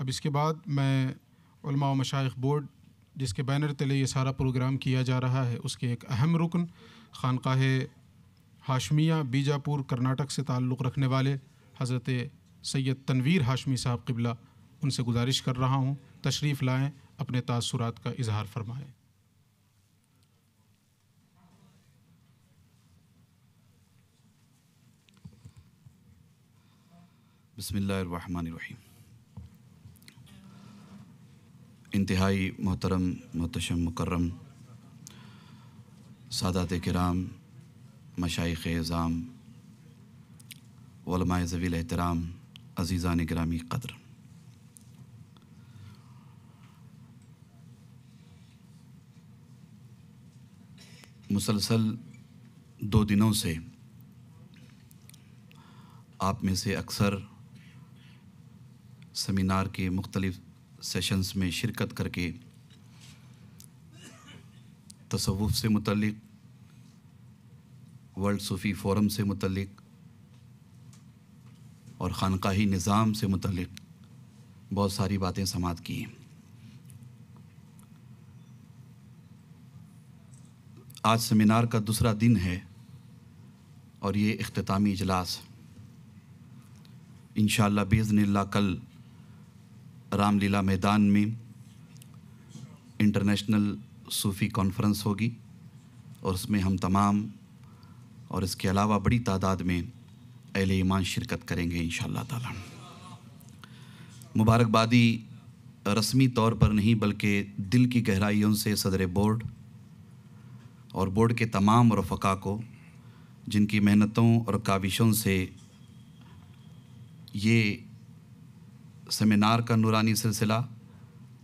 اب اس کے بعد میں علماء و مشائخ بورڈ جس کے بینر تلے یہ سارا پروگرام کیا جا رہا ہے اس کے ایک اہم رکن خانقاہ ہاشمیہ بیجاپور کرناٹک سے تعلق رکھنے والے حضرت سید تنویر ہاشمی صاحب قبلہ ان سے گزارش کر رہا ہوں تشریف لائیں، اپنے تاثرات کا اظہار فرمائیں۔ بسم اللہ الرحمن الرحیم۔ انتہائی محترم، محتشم، مکرم سادات کرام، مشائخ اعظام، علماء ذوی الاحترام، عزیزان گرامی قدر، مسلسل 2 دنوں سے آپ میں سے اکثر سیمینار کے مختلف سیشنز میں شرکت کر کے تصوف سے متعلق، ورلڈ صوفی فورم سے متعلق اور خانقاہی نظام سے متعلق بہت ساری باتیں سماعت کی ہیں۔ آج سیمینار کا دوسرا دن ہے اور یہ اختتامی اجلاس انشاءاللہ باذن اللہ کل رام لیلا میدان میں انٹرنیشنل صوفی کانفرنس ہوگی اور اس میں ہم تمام اور اس کے علاوہ بڑی تعداد میں اہل ایمان شرکت کریں گے انشاءاللہ تعالی۔ مبارکبادی رسمی طور پر نہیں بلکہ دل کی گہرائیوں سے صدر بورڈ اور بورڈ کے تمام رفقا کو جن کی محنتوں اور کاوشوں سے یہ سیمینار کا نورانی سلسلہ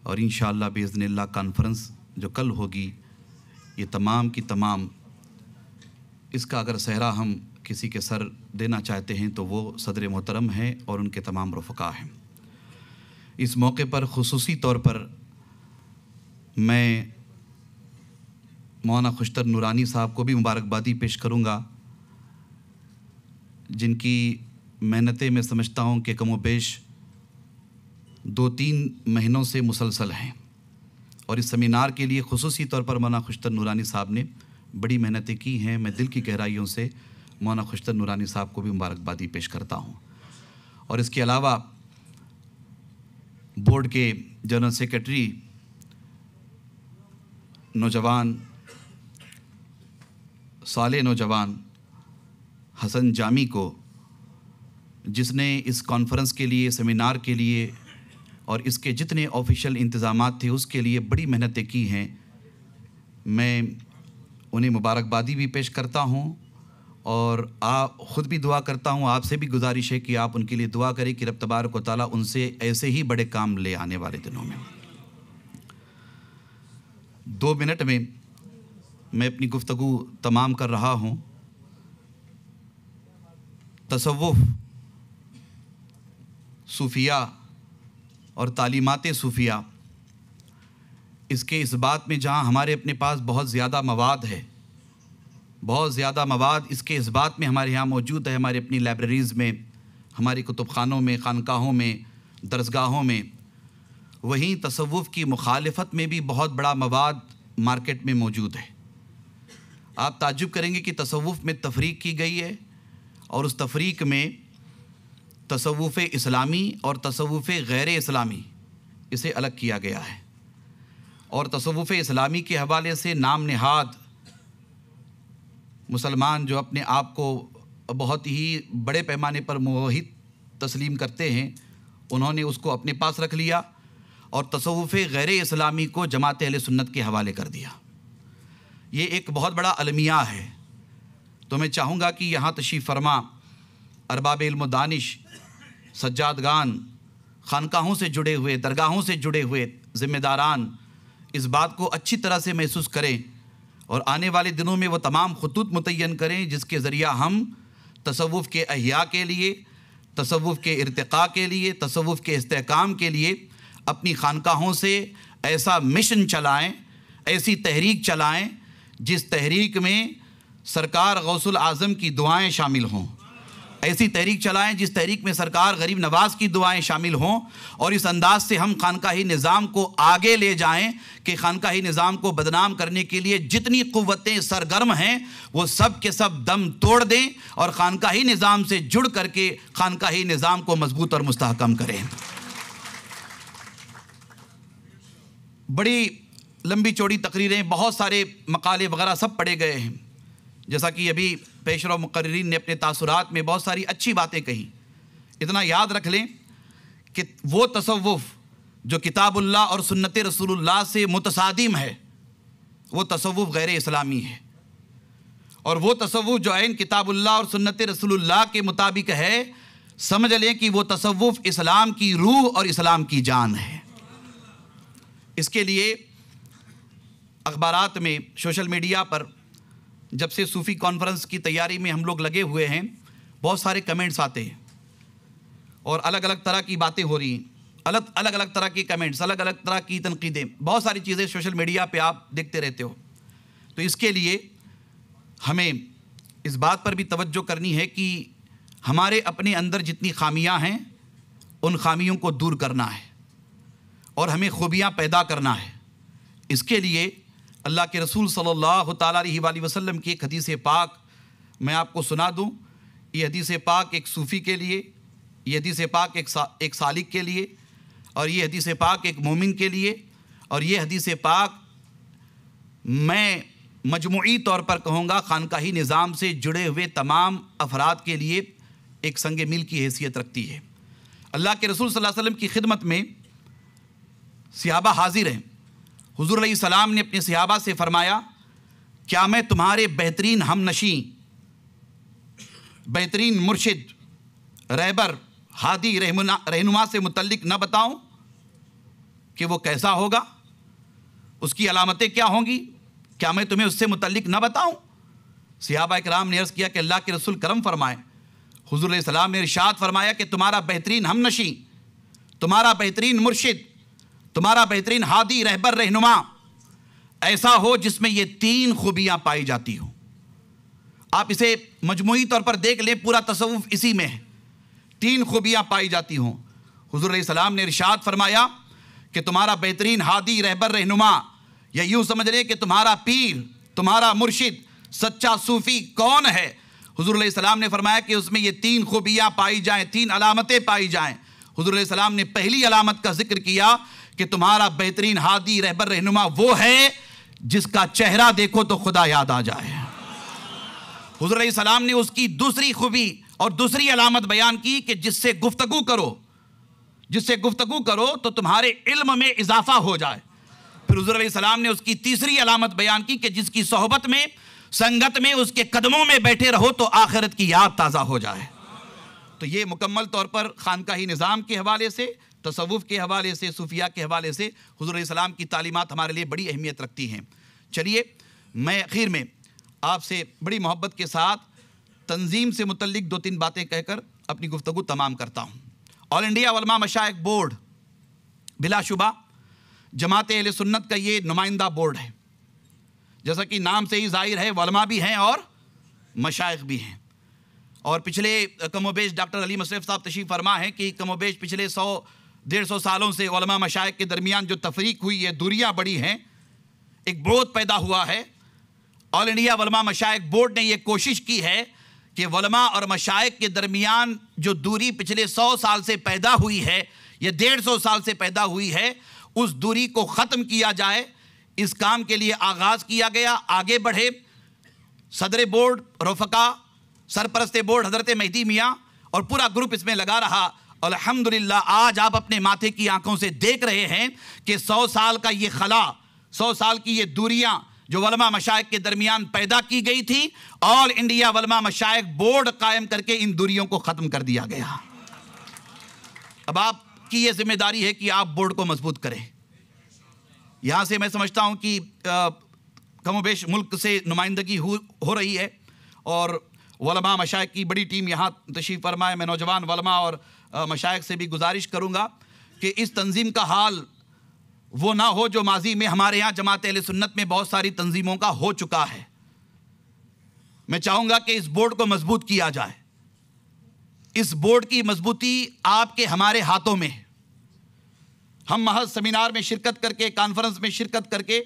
اور انشاءاللہ باذن اللہ کانفرنس جو کل ہوگی، یہ تمام کی تمام، اس کا اگر صحرا ہم کسی کے سر دینا چاہتے ہیں تو وہ صدر محترم ہیں اور ان کے تمام رفقا ہیں۔ اس موقع پر خصوصی طور پر میں مولانا خوشتر نورانی صاحب کو بھی مبارکبادی پیش کروں گا، جن کی محنتیں میں سمجھتا ہوں کہ کم و بیش 2-3 مہینوں سے مسلسل ہیں، اور اس سیمینار کے لیے خصوصی طور پر مولانا خوشتر نورانی صاحب نے بڑی محنتیں کی ہیں۔ میں دل کی گہرائیوں سے مولانا خوشتر نورانی صاحب کو بھی مبارکبادی پیش کرتا ہوں۔ اور اس کے علاوہ بورڈ کے جنرل سیکرٹری نوجوان، صالح نوجوان حسن جامی کو، جس نے اس کانفرنس کے لیے، سیمینار کے لیے اور اس کے جتنے آفیشیل انتظامات تھے اس کے لیے بڑی محنتیں کی ہیں، میں انہیں مبارکبادی بھی پیش کرتا ہوں اور خود بھی دعا کرتا ہوں۔ آپ سے بھی گزارش ہے کہ آپ ان کے لیے دعا کریں کہ رب تبارک و تعالیٰ ان سے ایسے ہی بڑے کام لے آنے والے دنوں میں۔ 2 منٹ میں میں اپنی گفتگو تمام کر رہا ہوں۔ تصوف، صوفیہ اور تعلیمات صوفیہ، اس کے اس بات میں جہاں ہمارے اپنے پاس بہت زیادہ مواد ہے، بہت زیادہ مواد اس کے اس بات میں ہمارے یہاں موجود ہے، ہمارے اپنی لائبریریز میں، ہماری کتب خانوں میں، خانقاہوں میں، درسگاہوں میں، وہیں تصوف کی مخالفت میں بھی بہت بڑا مواد مارکیٹ میں موجود ہے۔ آپ تعجب کریں گے کہ تصوف میں تفریق کی گئی ہے، اور اس تفریق میں تصوف اسلامی اور تصوف غیر اسلامی اسے الگ کیا گیا ہے، اور تصوف اسلامی کے حوالے سے نام نہاد مسلمان جو اپنے آپ کو بہت ہی بڑے پیمانے پر موحد تسلیم کرتے ہیں، انہوں نے اس کو اپنے پاس رکھ لیا اور تصوف غیر اسلامی کو جماعت اہل سنت کے حوالے کر دیا۔ یہ ایک بہت بڑا المیہ ہے۔ تو میں چاہوں گا کہ یہاں تشریف فرما ارباب علم و دانش، سجادگان، خانقاہوں سے جڑے ہوئے، درگاہوں سے جڑے ہوئے ذمہ داران اس بات کو اچھی طرح سے محسوس کریں اور آنے والے دنوں میں وہ تمام خطوط متعین کریں جس کے ذریعہ ہم تصوف کے احیاء کے لیے، تصوف کے ارتقاء کے لیے، تصوف کے استحکام کے لیے اپنی خانقاہوں سے ایسا مشن چلائیں، ایسی تحریک چلائیں جس تحریک میں سرکار غوث العظم کی دعائیں شامل ہوں، ایسی تحریک چلائیں جس تحریک میں سرکار غریب نواز کی دعائیں شامل ہوں، اور اس انداز سے ہم خانقاہی نظام کو آگے لے جائیں کہ خانقاہی نظام کو بدنام کرنے کے لیے جتنی قوتیں سرگرم ہیں وہ سب کے سب دم توڑ دیں اور خانقاہی نظام سے جڑ کر کے خانقاہی نظام کو مضبوط اور مستحکم کریں۔ بڑی لمبی چوڑی تقریریں، بہت سارے مقالے وغیرہ سب پڑھے گئے ہیں، جیسا کہ ابھی پیشرو مقررین نے اپنے تاثرات میں بہت ساری اچھی باتیں کہیں۔ اتنا یاد رکھ لیں کہ وہ تصوف جو کتاب اللہ اور سنت رسول اللہ سے متصادم ہے وہ تصوف غیر اسلامی ہے، اور وہ تصوف جو عین کتاب اللہ اور سنت رسول اللہ کے مطابق ہے، سمجھ لیں کہ وہ تصوف اسلام کی روح اور اسلام کی جان ہے۔ اس کے لیے اخبارات میں، سوشل میڈیا پر جب سے صوفی کانفرنس کی تیاری میں ہم لوگ لگے ہوئے ہیں، بہت سارے کمنٹس آتے ہیں اور الگ الگ طرح کی باتیں ہو رہی ہیں، الگ الگ طرح کے کمنٹس، الگ الگ طرح کی تنقیدیں، بہت ساری چیزیں سوشل میڈیا پہ آپ دیکھتے رہتے ہو۔ تو اس کے لیے ہمیں اس بات پر بھی توجہ کرنی ہے کہ ہمارے اپنے اندر جتنی خامیاں ہیں ان خامیوں کو دور کرنا ہے اور ہمیں خوبیاں پیدا کرنا ہے۔ اس کے لیے اللہ کے رسول صلی اللہ تعالیٰ علیہ وآلہ وسلم کی ایک حدیث پاک میں آپ کو سنا دوں۔ یہ حدیث پاک ایک صوفی کے لیے، یہ حدیث پاک ایک سالک کے لیے، اور یہ حدیث پاک ایک مومن کے لیے، اور یہ حدیث پاک میں مجموعی طور پر کہوں گا خانقاہی نظام سے جڑے ہوئے تمام افراد کے لیے ایک سنگ میل کی حیثیت رکھتی ہے۔ اللہ کے رسول صلی اللہ علیہ وسلم کی خدمت میں صحابہ حاضر ہیں۔ حضور علیہ السلام نے اپنے صحابہ سے فرمایا، کیا میں تمہارے بہترین ہم نشیں، بہترین مرشد، رہبر، ہادی، رہنما سے متعلق نہ بتاؤں کہ وہ کیسا ہوگا، اس کی علامتیں کیا ہوں گی؟ کیا میں تمہیں اس سے متعلق نہ بتاؤں؟ صحابہ اکرام نے عرض کیا کہ اللہ کے رسول کرم فرمائیں۔ حضور علیہ السلام نے ارشاد فرمایا کہ تمہارا بہترین ہم نشیں، تمہارا بہترین مرشد، تمہارا بہترین ہادی، رہبر، رہنما ایسا ہو جس میں یہ تین خوبیاں پائی جاتی ہوں۔ آپ اسے مجموعی طور پر دیکھ لیں، پورا تصوف اسی میں ہے، تین خوبیاں پائی جاتی ہوں۔ حضور علیہ السلام نے ارشاد فرمایا کہ تمہارا بہترین ہادی، رہبر، رہنما، یا یوں سمجھ لیں کہ تمہارا پیر، تمہارا مرشد، سچا صوفی کون ہے؟ حضور علیہ السلام نے فرمایا کہ اس میں یہ تین خوبیاں پائی جائیں، تین علامتیں پائی جائیں۔ حضور علیہ السلام نے پہلی علامت کا ذکر کیا کہ تمہارا بہترین ہادی، رہبر، رہنما وہ ہے جس کا چہرہ دیکھو تو خدا یاد آ جائے۔ حضور علیہ السلام نے اس کی دوسری خوبی اور دوسری علامت بیان کی کہ جس سے گفتگو کرو تو تمہارے علم میں اضافہ ہو جائے۔ پھر حضور علیہ السلام نے اس کی تیسری علامت بیان کی کہ جس کی صحبت میں، سنگت میں، اس کے قدموں میں بیٹھے رہو تو آخرت کی یاد تازہ ہو جائے۔ تو یہ مکمل طور پر خانقاہی نظام کے حوالے سے، تصوف کے حوالے سے، صوفیہ کے حوالے سے حضور علیہ السلام کی تعلیمات ہمارے لیے بڑی اہمیت رکھتی ہیں۔ چلیے میں اخیر میں آپ سے بڑی محبت کے ساتھ تنظیم سے متعلق دو تین باتیں کہہ کر اپنی گفتگو تمام کرتا ہوں۔ آل انڈیا علماء مشائخ بورڈ بلا شبہ جماعت اہل سنت کا یہ نمائندہ بورڈ ہے۔ جیسا کہ نام سے ہی ظاہر ہے، علماء بھی ہیں اور مشائخ بھی ہیں، اور پچھلے کم و بیش ڈاکٹر علی مشرف صاحب تشریف فرما ہیں کہ کم و بیش پچھلے 100-150 سالوں سے علماء مشائخ کے درمیان جو تفریق ہوئی ہے، دوریاں بڑی ہیں، ایک بروت پیدا ہوا ہے۔ آل انڈیا علماء مشائخ بورڈ نے یہ کوشش کی ہے کہ علماء اور مشائخ کے درمیان جو دوری پچھلے 100 سال سے پیدا ہوئی ہے یا 150 سال سے پیدا ہوئی ہے، اس دوری کو ختم کیا جائے۔ اس کام کے لیے آغاز کیا گیا، آگے بڑھے۔ صدر بورڈ، رفقا، سرپرست بورڈ حضرت مہدی میاں اور پورا گروپ اس میں لگا رہا۔ الحمدللہ آج آپ اپنے ماتھے کی آنکھوں سے دیکھ رہے ہیں کہ 100 سال کا یہ خلا، 100 سال کی یہ دوریاں جو علماء مشائخ کے درمیان پیدا کی گئی تھی، آل انڈیا علماء مشائخ بورڈ قائم کر کے ان دوریوں کو ختم کر دیا گیا۔ اب آپ کی یہ ذمہ داری ہے کہ آپ بورڈ کو مضبوط کریں۔ یہاں سے میں سمجھتا ہوں کہ کم و بیش ملک سے نمائندگی ہو رہی ہے، اور علماء مشائخ کی بڑی ٹیم یہاں تشریف فرما ہے۔ میں نوجوان علماء اور مشائخ سے بھی گزارش کروں گا کہ اس تنظیم کا حال وہ نہ ہو جو ماضی میں ہمارے ہاں جماعت اہل سنت میں بہت ساری تنظیموں کا ہو چکا ہے۔ میں چاہوں گا کہ اس بورڈ کو مضبوط کیا جائے، اس بورڈ کی مضبوطی آپ کے ہمارے ہاتھوں میں ہے۔ ہم محض سیمینار میں شرکت کر کے، کانفرنس میں شرکت کر کے،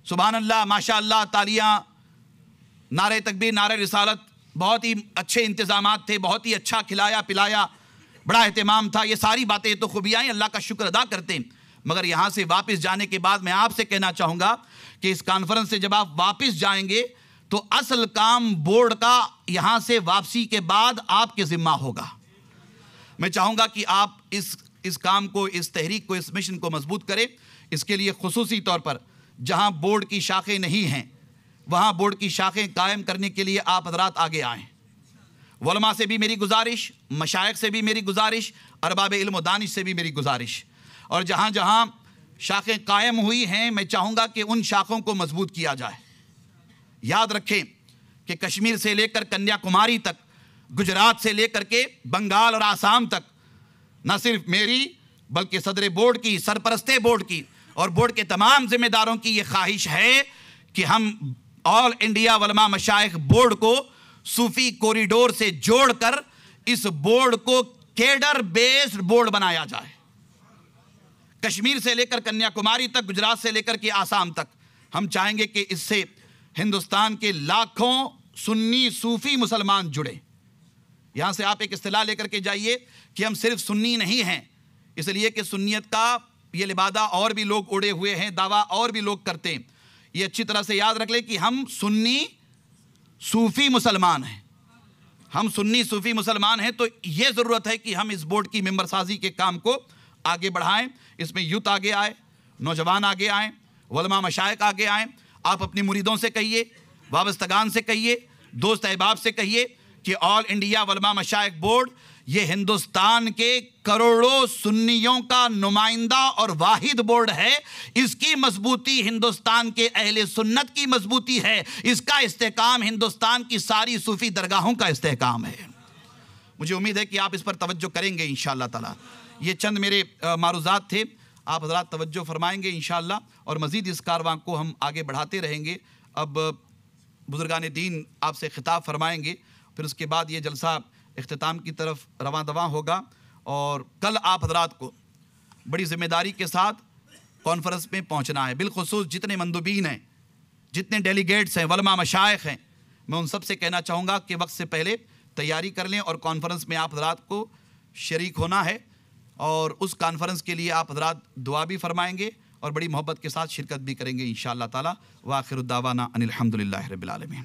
سبحان اللہ، ماشاء اللہ، تالیاں، نعرہ تکبیر، نعرہ رسالت، بہت ہی اچھے انتظامات تھے، بہت ہی اچھا کھلایا پلایا، بڑا اہتمام تھا، یہ ساری باتیں تو خوبیاں ہیں، اللہ کا شکر ادا کرتے ہیں۔ مگر یہاں سے واپس جانے کے بعد میں آپ سے کہنا چاہوں گا کہ اس کانفرنس سے جب آپ واپس جائیں گے تو اصل کام بورڈ کا یہاں سے واپسی کے بعد آپ کے ذمہ ہوگا۔ میں چاہوں گا کہ آپ اس کام کو، اس تحریک کو، اس مشن کو مضبوط کریں۔ اس کے لیے خصوصی طور پر جہاں بورڈ کی شاخیں نہیں ہیں وہاں بورڈ کی شاخیں قائم کرنے کے لیے آپ حضرات آگے آئیں۔ علماء سے بھی میری گزارش، مشائخ سے بھی میری گزارش، ارباب علم و دانش سے بھی میری گزارش، اور جہاں جہاں شاخیں قائم ہوئی ہیں میں چاہوں گا کہ ان شاخوں کو مضبوط کیا جائے۔ یاد رکھیں کہ کشمیر سے لے کر کنیا کماری تک، گجرات سے لے کر کے بنگال اور آسام تک، نہ صرف میری بلکہ صدر بورڈ کی، سرپرست بورڈ کی اور بورڈ کے تمام ذمہ داروں کی یہ خواہش ہے کہ ہم آل انڈیا علماء مشائخ بورڈ کو صوفی کوریڈور سے جوڑ کر اس بورڈ کو کیڈر بیسڈ بورڈ بنایا جائے۔ کشمیر سے لے کر کنیا کماری تک، گجرات سے لے کر کے آسام تک، ہم چاہیں گے کہ اس سے ہندوستان کے لاکھوں سنی صوفی مسلمان جڑیں۔ یہاں سے آپ ایک اصطلاح لے کر کے جائیے کہ ہم صرف سنی نہیں ہیں، اس لیے کہ سنیت کا یہ لبادہ اور بھی لوگ اڑے ہوئے ہیں، دعویٰ اور بھی لوگ کرتے ہیں۔ یہ اچھی طرح سے یاد رکھ لیں کہ ہم سنی صوفی مسلمان ہیں، ہم سنی صوفی مسلمان ہیں، تو یہ ضرورت ہے کہ ہم اس بورڈ کی ممبر سازی کے کام کو آگے بڑھائیں۔ اس میں یوتھ آگے آئے، نوجوان آگے آئیں، علماء مشائخ آگے آئیں۔ آپ اپنی مریدوں سے کہیے، وابستگان سے کہیے، دوست احباب سے کہیے کہ آل انڈیا علماء مشائخ بورڈ یہ ہندوستان کے کروڑوں سنیوں کا نمائندہ اور واحد بورڈ ہے۔ اس کی مضبوطی ہندوستان کے اہل سنت کی مضبوطی ہے، اس کا استحکام ہندوستان کی ساری صوفی درگاہوں کا استحکام ہے۔ مجھے امید ہے کہ آپ اس پر توجہ کریں گے انشاءاللہ تعالی۔ یہ چند میرے معروضات تھے، آپ حضرات توجہ فرمائیں گے انشاءاللہ، اور مزید اس کارواں کو ہم آگے بڑھاتے رہیں گے۔ اب بزرگان دین آپ سے خطاب فرمائیں گے، پھر اس کے بعد یہ جلسہ اختتام کی طرف رواں دواں ہوگا، اور کل آپ حضرات کو بڑی ذمہ داری کے ساتھ کانفرنس میں پہنچنا ہے۔ بالخصوص جتنے مندوبین ہیں، جتنے ڈیلیگیٹس ہیں، علماء مشائخ ہیں، میں ان سب سے کہنا چاہوں گا کہ وقت سے پہلے تیاری کر لیں، اور کانفرنس میں آپ حضرات کو شریک ہونا ہے، اور اس کانفرنس کے لیے آپ حضرات دعا بھی فرمائیں گے اور بڑی محبت کے ساتھ شرکت بھی کریں گے انشاءاللہ تعالی۔ وآخر الدعوانا ان الحمدللہ رب العالمین۔